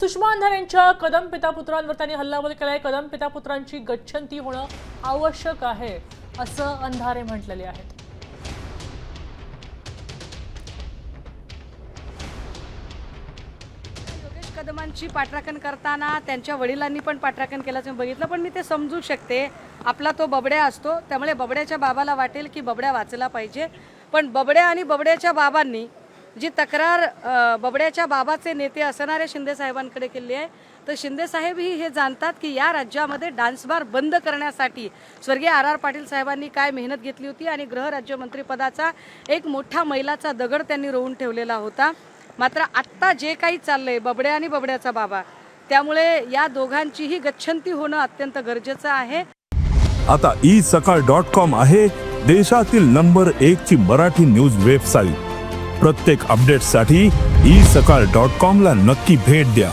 सुषमा अंधारे यांच्या कदम पितापुत्रांवर त्यांनी हल्लाबोल केलाय। कदम पितापुत्रांची गच्छंती होणं आवश्यक आहे असं अंधारे म्हटलेले आहेत। योगेश कदमांची पाठराखण करताना त्यांच्या वडिलांनी पण पाठराखण केल्याचं बघितलं, पण मी ते समजू शकते। आपला तो बबड्या असतो, त्यामुळे बबड्याच्या बाबाला वाटेल की बबड्या वाचला पाहिजे, पण बबड्या आणि बबड्याच्या बाबांनी जी तक्रार बबड्याच्या बाबाचे नेते असणारे शिंदे साहेबांकडे केली आहे, तर शिंदे साहेब ही हे जाणतात की या राज्यामध्ये डान्स बार बंद करण्यासाठी स्वर्गीय आर पाटील साहेबांनी काय मेहनत घेतली होती आणि गृहराज्यमंत्री पदाचा एक मोठा मैलाचा दगड त्यांनी रोवून ठेवलेला होता। मात्र आत्ता जे काही चाललंय बबड्या आणि बबड्याचा बाबा, त्यामुळे या दोघांचीही गच्छंती होणं अत्यंत गरजेचं आहे। आता isakal.com आहे देशातील नंबर 1 ची मराठी न्यूज वेबसाईट। प्रत्येक अपडेटसाठी isakal.com ला नक्की भेट द्या।